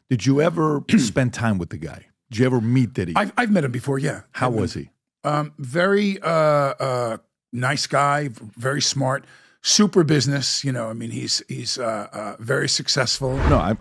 Did you ever spend time with the guy? Did you ever meet Diddy? I've met him before, yeah. How was he? Very nice guy, very smart, super business. You know, I mean, he's very successful. No,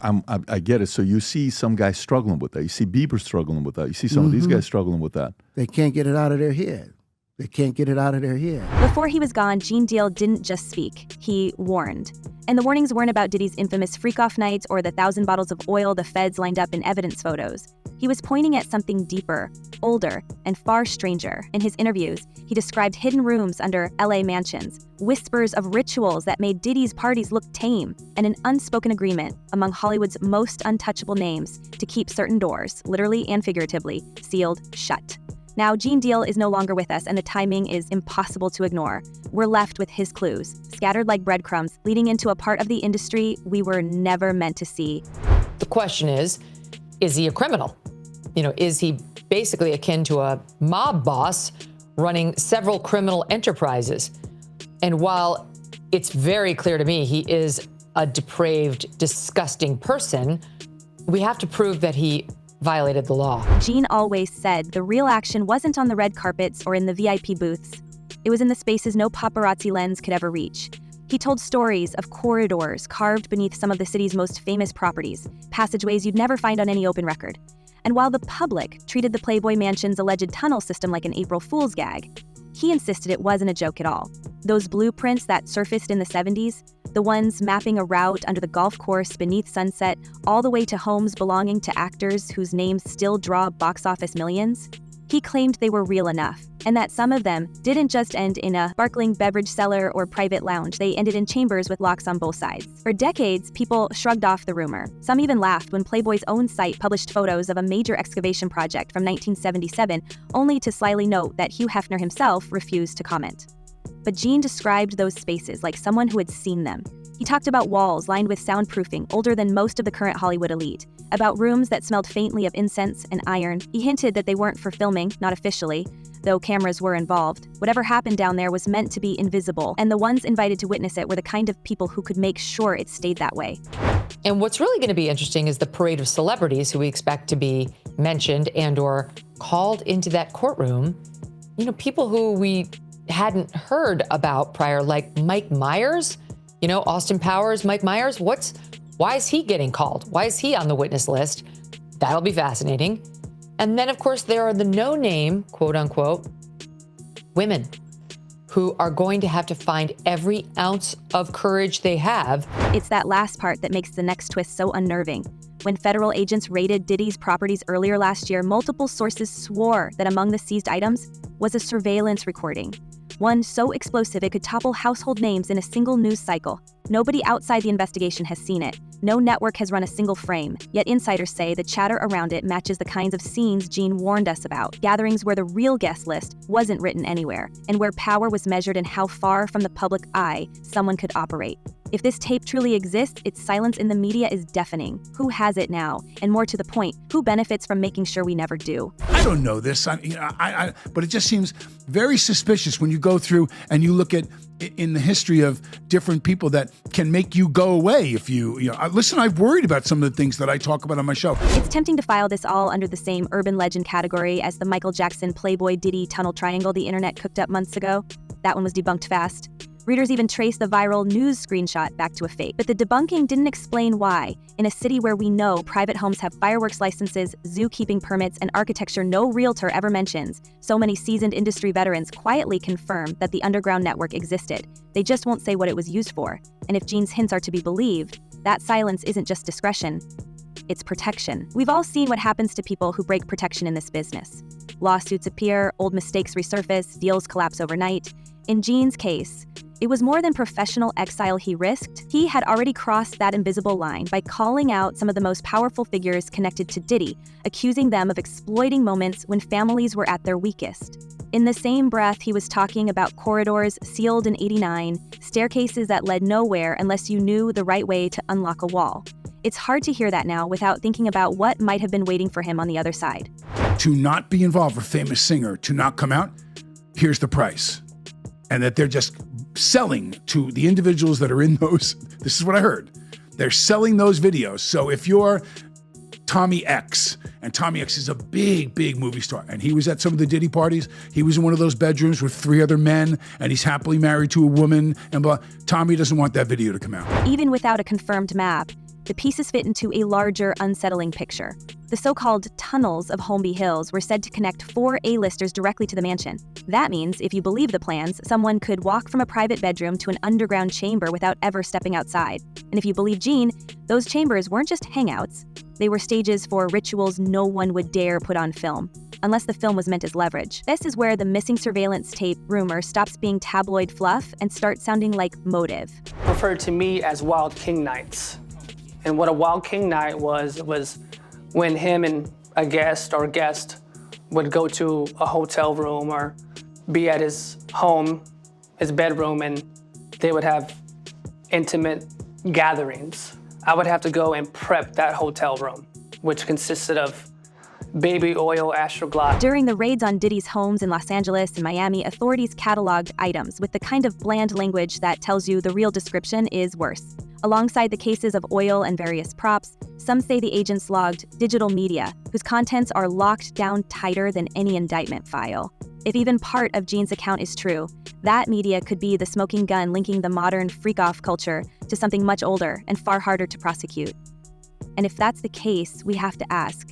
I get it. So you see some guys struggling with that. You see Bieber struggling with that. You see some of these guys struggling with that. They can't get it out of their head. They can't get it out of their head. Before he was gone, Gene Deal didn't just speak. He warned. And the warnings weren't about Diddy's infamous freak-off nights or the 1,000 bottles of oil the feds lined up in evidence photos. He was pointing at something deeper, older, and far stranger. In his interviews, he described hidden rooms under LA mansions, whispers of rituals that made Diddy's parties look tame, and an unspoken agreement among Hollywood's most untouchable names to keep certain doors, literally and figuratively, sealed shut. Now, Gene Deal is no longer with us, and the timing is impossible to ignore. We're left with his clues, scattered like breadcrumbs, leading into a part of the industry we were never meant to see. The question is he a criminal? You know, is he basically akin to a mob boss running several criminal enterprises? And while it's very clear to me he is a depraved, disgusting person, we have to prove that he violated the law. Gene always said the real action wasn't on the red carpets or in the VIP booths. It was in the spaces no paparazzi lens could ever reach. He told stories of corridors carved beneath some of the city's most famous properties, passageways you'd never find on any open record. And while the public treated the Playboy Mansion's alleged tunnel system like an April Fool's gag, he insisted it wasn't a joke at all. Those blueprints that surfaced in the 70s, the ones mapping a route under the golf course beneath sunset, all the way to homes belonging to actors whose names still draw box office millions, he claimed they were real enough, and that some of them didn't just end in a sparkling beverage cellar or private lounge. They ended in chambers with locks on both sides. For decades, people shrugged off the rumor. Some even laughed when Playboy's own site published photos of a major excavation project from 1977, only to slyly note that Hugh Hefner himself refused to comment. But Gene described those spaces like someone who had seen them. He talked about walls lined with soundproofing, older than most of the current Hollywood elite, about rooms that smelled faintly of incense and iron. He hinted that they weren't for filming, not officially, though cameras were involved. Whatever happened down there was meant to be invisible, and the ones invited to witness it were the kind of people who could make sure it stayed that way. And what's really going to be interesting is the parade of celebrities who we expect to be mentioned and or called into that courtroom. You know, people who we hadn't heard about prior, like Mike Myers, you know, Austin Powers, Mike Myers. Why is he getting called? Why is he on the witness list? That'll be fascinating. And then, of course, there are the no-name, quote unquote, women who are going to have to find every ounce of courage they have. It's that last part that makes the next twist so unnerving. When federal agents raided Diddy's properties earlier last year, multiple sources swore that among the seized items was a surveillance recording. One so explosive it could topple household names in a single news cycle. Nobody outside the investigation has seen it. No network has run a single frame. Yet insiders say the chatter around it matches the kinds of scenes Gene warned us about. Gatherings where the real guest list wasn't written anywhere, and where power was measured in how far from the public eye someone could operate. If this tape truly exists, its silence in the media is deafening. Who has it now? And more to the point, who benefits from making sure we never do? I don't know this, but it just seems very suspicious when you go through and you look at in the history of different people that can make you go away if you know. Listen, I've worried about some of the things that I talk about on my show. It's tempting to file this all under the same urban legend category as the Michael Jackson Playboy Diddy tunnel triangle the internet cooked up months ago. That one was debunked fast. Readers even traced the viral news screenshot back to a fake. But the debunking didn't explain why, in a city where we know private homes have fireworks licenses, zookeeping permits, and architecture no realtor ever mentions, so many seasoned industry veterans quietly confirm that the underground network existed. They just won't say what it was used for. And if Gene's hints are to be believed, that silence isn't just discretion, it's protection. We've all seen what happens to people who break protection in this business. Lawsuits appear, old mistakes resurface, deals collapse overnight. In Gene's case, it was more than professional exile he risked. He had already crossed that invisible line by calling out some of the most powerful figures connected to Diddy, accusing them of exploiting moments when families were at their weakest. In the same breath, he was talking about corridors sealed in '89, staircases that led nowhere unless you knew the right way to unlock a wall. It's hard to hear that now without thinking about what might have been waiting for him on the other side. To not be involved with a famous singer, to not come out, here's the price. And that they're just selling to the individuals that are in those. This is what I heard. They're selling those videos. So if you're Tommy X. And Tommy X is a big movie star. And he was at some of the Diddy parties. He was in one of those bedrooms with 3 other men, and he's happily married to a woman. And blah. Tommy doesn't want that video to come out. Even without a confirmed map, the pieces fit into a larger, unsettling picture. The so-called tunnels of Holmby Hills were said to connect 4 A-listers directly to the mansion. That means, if you believe the plans, someone could walk from a private bedroom to an underground chamber without ever stepping outside. And if you believe Gene, those chambers weren't just hangouts. They were stages for rituals no one would dare put on film, unless the film was meant as leverage. This is where the missing surveillance tape rumor stops being tabloid fluff and starts sounding like motive. Referred to me as Wild King Nights. And what a Wild King Night was when him and a guest would go to a hotel room or be at his home, his bedroom, and they would have intimate gatherings. I would have to go and prep that hotel room, which consisted of baby oil, Astroglide. During the raids on Diddy's homes in Los Angeles and Miami, authorities cataloged items with the kind of bland language that tells you the real description is worse. Alongside the cases of oil and various props, some say the agents logged digital media, whose contents are locked down tighter than any indictment file. If even part of Gene's account is true, that media could be the smoking gun linking the modern freak-off culture to something much older and far harder to prosecute. And if that's the case, we have to ask,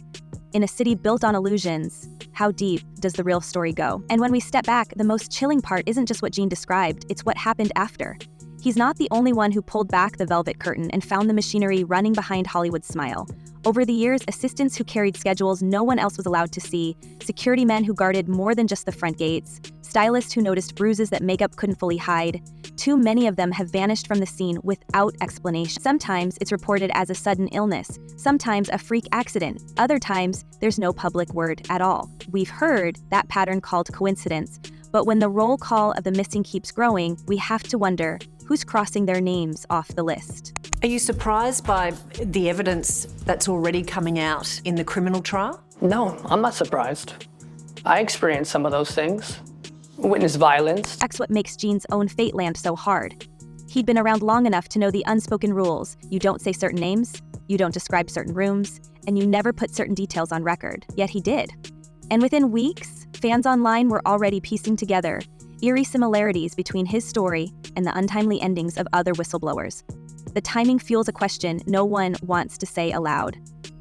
in a city built on illusions, how deep does the real story go? And when we step back, the most chilling part isn't just what Gene described, it's what happened after. He's not the only one who pulled back the velvet curtain and found the machinery running behind Hollywood's smile. Over the years, assistants who carried schedules no one else was allowed to see, security men who guarded more than just the front gates, stylists who noticed bruises that makeup couldn't fully hide. Too many of them have vanished from the scene without explanation. Sometimes it's reported as a sudden illness, sometimes a freak accident, other times there's no public word at all. We've heard that pattern called coincidence, but when the roll call of the missing keeps growing, we have to wonder, who's crossing their names off the list? Are you surprised by the evidence that's already coming out in the criminal trial? No, I'm not surprised. I experienced some of those things. Witnessed violence. That's what makes Gene's own fate land so hard. He'd been around long enough to know the unspoken rules. You don't say certain names, you don't describe certain rooms, and you never put certain details on record. Yet he did. And within weeks, fans online were already piecing together eerie similarities between his story and the untimely endings of other whistleblowers. The timing fuels a question no one wants to say aloud.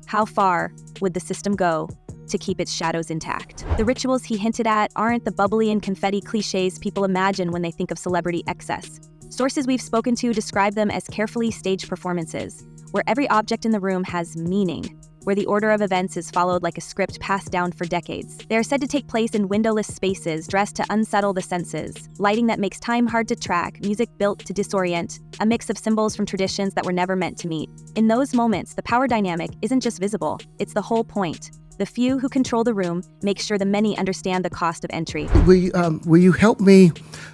How far would the system go to keep its shadows intact? The rituals he hinted at aren't the bubbly and confetti cliches people imagine when they think of celebrity excess. Sources we've spoken to describe them as carefully staged performances, where every object in the room has meaning, where the order of events is followed like a script passed down for decades. They are said to take place in windowless spaces dressed to unsettle the senses, lighting that makes time hard to track, music built to disorient, a mix of symbols from traditions that were never meant to meet. In those moments, the power dynamic isn't just visible, it's the whole point. The few who control the room make sure the many understand the cost of entry. Will you help me?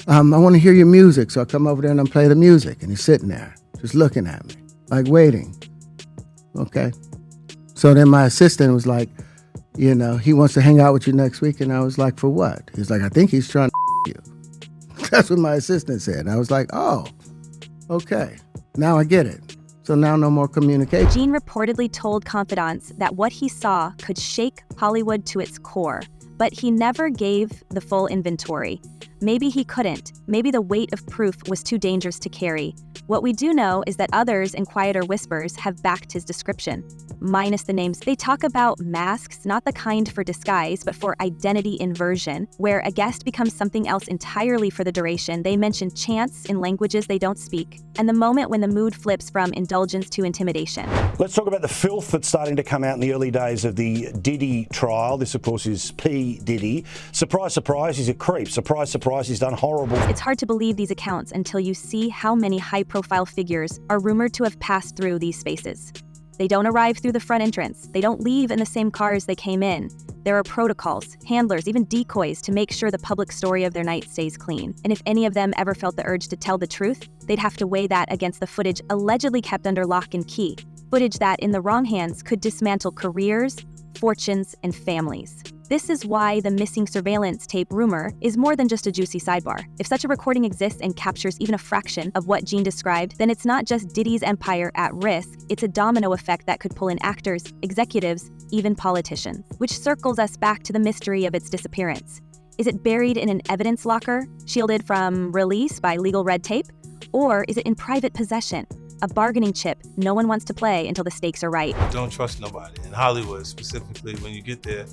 I want to hear your music, so I come over there and I play the music, and he's sitting there, just looking at me, like waiting. Okay. So then my assistant was like, he wants to hang out with you next week. And I was like, for what? He's like, I think he's trying to you. That's what my assistant said. And I was like, oh, okay. Now I get it. So now no more communication. Gene reportedly told confidants that what he saw could shake Hollywood to its core, but he never gave the full inventory. Maybe he couldn't. Maybe the weight of proof was too dangerous to carry. What we do know is that others in quieter whispers have backed his description, minus the names. They talk about masks, not the kind for disguise, but for identity inversion, where a guest becomes something else entirely for the duration. They mention chants in languages they don't speak, and the moment when the mood flips from indulgence to intimidation. Let's talk about the filth that's starting to come out in the early days of the Diddy trial. This, of course, is P. Diddy. Surprise, surprise, he's a creep. Surprise, surprise, he's done horrible. It's hard to believe these accounts until you see how many high-profile figures are rumored to have passed through these spaces. They don't arrive through the front entrance. They don't leave in the same cars they came in. There are protocols, handlers, even decoys to make sure the public story of their night stays clean. And if any of them ever felt the urge to tell the truth, they'd have to weigh that against the footage allegedly kept under lock and key. Footage that, in the wrong hands, could dismantle careers, fortunes, and families. This is why the missing surveillance tape rumor is more than just a juicy sidebar. If such a recording exists and captures even a fraction of what Gene described, then it's not just Diddy's empire at risk, it's a domino effect that could pull in actors, executives, even politicians. Which circles us back to the mystery of its disappearance. Is it buried in an evidence locker, shielded from release by legal red tape? Or is it in private possession? A bargaining chip no one wants to play until the stakes are right. Don't trust nobody. In Hollywood, specifically, when you get there,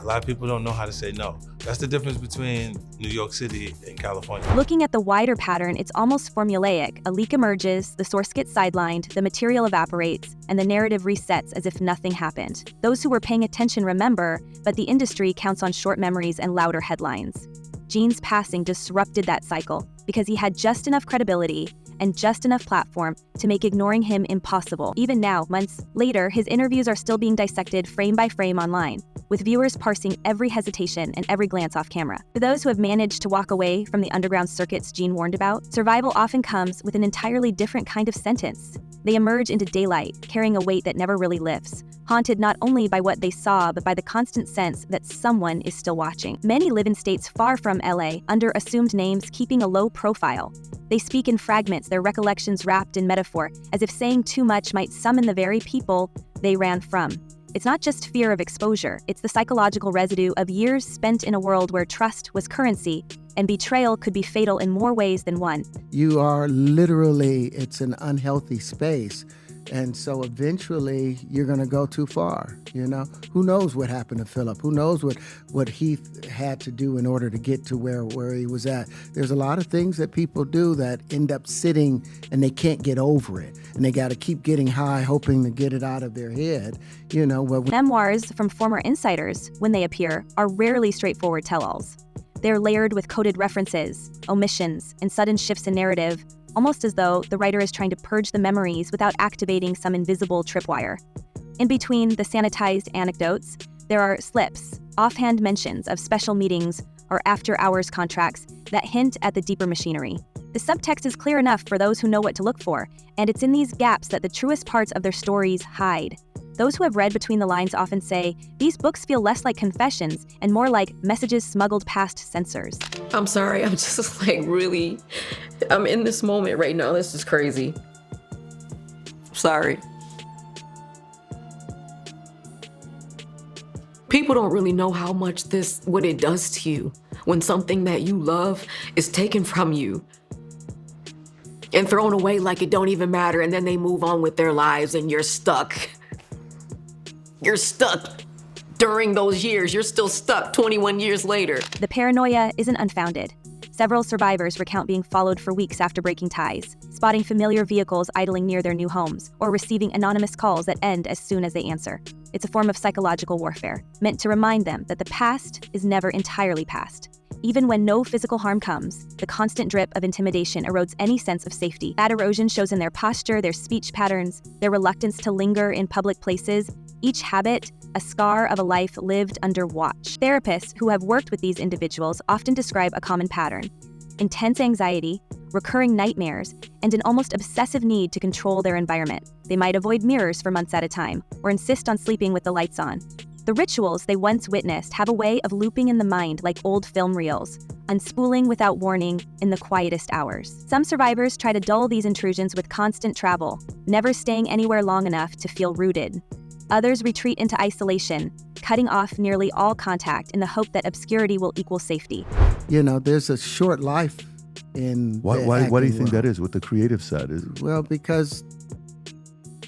a lot of people don't know how to say no. That's the difference between New York City and California. Looking at the wider pattern, it's almost formulaic. A leak emerges, the source gets sidelined, the material evaporates, and the narrative resets as if nothing happened. Those who were paying attention remember, but the industry counts on short memories and louder headlines. Gene's passing disrupted that cycle because he had just enough credibility and just enough platform to make ignoring him impossible. Even now, months later, his interviews are still being dissected frame by frame online, with viewers parsing every hesitation and every glance off camera. For those who have managed to walk away from the underground circuits Gene warned about, survival often comes with an entirely different kind of sentence. They emerge into daylight, carrying a weight that never really lifts, haunted not only by what they saw, but by the constant sense that someone is still watching. Many live in states far from LA, under assumed names, keeping a low profile. They speak in fragments, their recollections wrapped in metaphor, as if saying too much might summon the very people they ran from. It's not just fear of exposure, it's the psychological residue of years spent in a world where trust was currency, and betrayal could be fatal in more ways than one. You are literally, it's an unhealthy space. And so eventually you're going to go too far, you know? Who knows what happened to Philip? Who knows what he had to do in order to get to where he was at? There's a lot of things that people do that end up sitting and they can't get over it. And they got to keep getting high, hoping to get it out of their head, you know? Memoirs from former insiders, when they appear, are rarely straightforward tell-alls. They're layered with coded references, omissions, and sudden shifts in narrative, almost as though the writer is trying to purge the memories without activating some invisible tripwire. In between the sanitized anecdotes, there are slips, offhand mentions of special meetings or after-hours contracts that hint at the deeper machinery. The subtext is clear enough for those who know what to look for, and it's in these gaps that the truest parts of their stories hide. Those who have read between the lines often say, these books feel less like confessions and more like messages smuggled past censors. I'm sorry, I'm just really, I'm in this moment right now. This is crazy. Sorry. People don't really know how much what it does to you when something that you love is taken from you and thrown away like it don't even matter, and then they move on with their lives and you're stuck. You're stuck during those years. You're still stuck 21 years later. The paranoia isn't unfounded. Several survivors recount being followed for weeks after breaking ties, spotting familiar vehicles idling near their new homes, or receiving anonymous calls that end as soon as they answer. It's a form of psychological warfare, meant to remind them that the past is never entirely past. Even when no physical harm comes, the constant drip of intimidation erodes any sense of safety. That erosion shows in their posture, their speech patterns, their reluctance to linger in public places. Each habit, a scar of a life lived under watch. Therapists who have worked with these individuals often describe a common pattern: intense anxiety, recurring nightmares, and an almost obsessive need to control their environment. They might avoid mirrors for months at a time, or insist on sleeping with the lights on. The rituals they once witnessed have a way of looping in the mind like old film reels, unspooling without warning in the quietest hours. Some survivors try to dull these intrusions with constant travel, never staying anywhere long enough to feel rooted. Others retreat into isolation, cutting off nearly all contact in the hope that obscurity will equal safety. You know, there's a short life in Why do you think that is, with the creative side? Well, because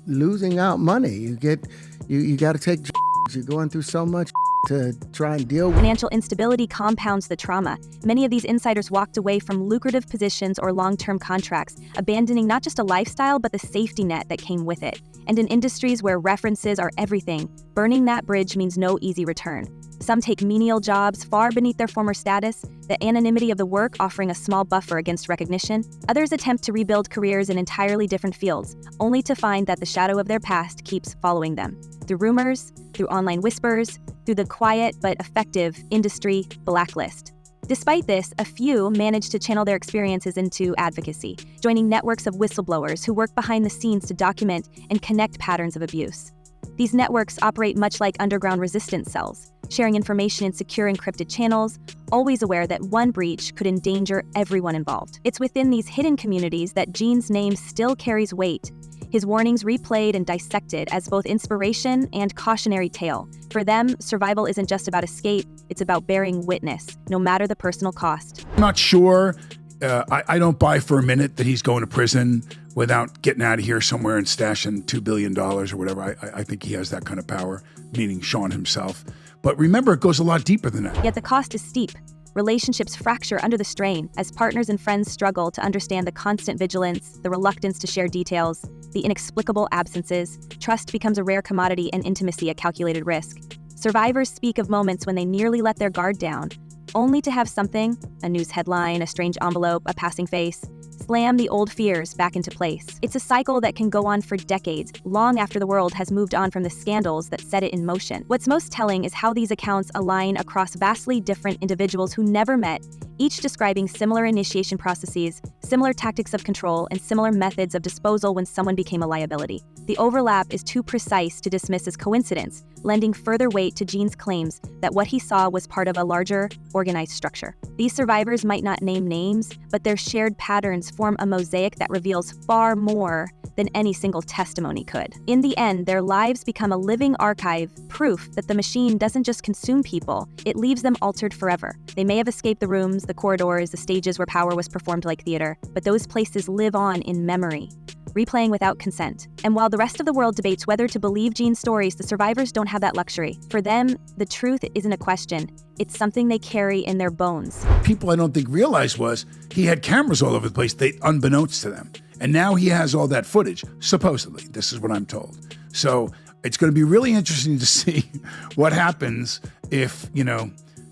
losing out money, you got to take. You're going through so much to try and deal with. Financial instability compounds the trauma. Many of these insiders walked away from lucrative positions or long-term contracts, abandoning not just a lifestyle, but the safety net that came with it. And in industries where references are everything, burning that bridge means no easy return. Some take menial jobs far beneath their former status, the anonymity of the work offering a small buffer against recognition. Others attempt to rebuild careers in entirely different fields, only to find that the shadow of their past keeps following them. Through rumors, through online whispers, through the quiet but effective industry blacklist. Despite this, a few manage to channel their experiences into advocacy, joining networks of whistleblowers who work behind the scenes to document and connect patterns of abuse. These networks operate much like underground resistance cells, sharing information in secure encrypted channels, always aware that one breach could endanger everyone involved. It's within these hidden communities that Gene's name still carries weight. His warnings replayed and dissected as both inspiration and cautionary tale. For them, survival isn't just about escape, it's about bearing witness, no matter the personal cost. I'm not sure. I don't buy for a minute that he's going to prison without getting out of here somewhere and stashing $2 billion or whatever. I think he has that kind of power, meaning Sean himself. But remember, it goes a lot deeper than that. Yet the cost is steep. Relationships fracture under the strain as partners and friends struggle to understand the constant vigilance, the reluctance to share details, the inexplicable absences. Trust becomes a rare commodity and intimacy a calculated risk. Survivors speak of moments when they nearly let their guard down, only to have something, a news headline, a strange envelope, a passing face, slam the old fears back into place. It's a cycle that can go on for decades, long after the world has moved on from the scandals that set it in motion. What's most telling is how these accounts align across vastly different individuals who never met, each describing similar initiation processes, similar tactics of control, and similar methods of disposal when someone became a liability. The overlap is too precise to dismiss as coincidence, lending further weight to Gene's claims that what he saw was part of a larger, organized structure. These survivors might not name names, but their shared patterns form a mosaic that reveals far more than any single testimony could. In the end, their lives become a living archive, proof that the machine doesn't just consume people, it leaves them altered forever. They may have escaped the rooms, the corridors, the stages where power was performed like theater, but those places live on in memory, replaying without consent. And while the rest of the world debates whether to believe Gene's stories, the survivors don't have that luxury. For them, the truth isn't a question. It's something they carry in their bones. People I don't think realized was he had cameras all over the place, unbeknownst to them. And now he has all that footage, supposedly. This is what I'm told. So it's going to be really interesting to see what happens if,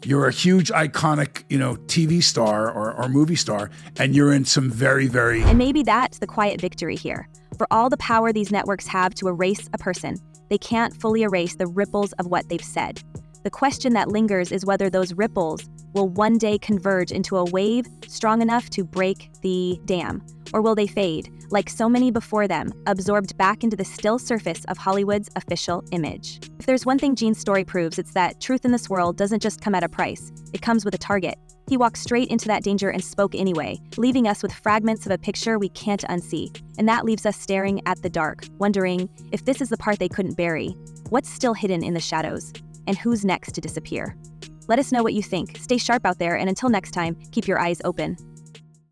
you're a huge iconic, TV star or movie star, and you're in some very, very... And maybe that's the quiet victory here. For all the power these networks have to erase a person, they can't fully erase the ripples of what they've said. The question that lingers is whether those ripples will one day converge into a wave strong enough to break the dam, or will they fade, like so many before them, absorbed back into the still surface of Hollywood's official image. If there's one thing Gene's story proves, it's that truth in this world doesn't just come at a price, it comes with a target. He walked straight into that danger and spoke anyway, leaving us with fragments of a picture we can't unsee. And that leaves us staring at the dark, wondering if this is the part they couldn't bury, what's still hidden in the shadows, and who's next to disappear. Let us know what you think. Stay sharp out there, and until next time, keep your eyes open.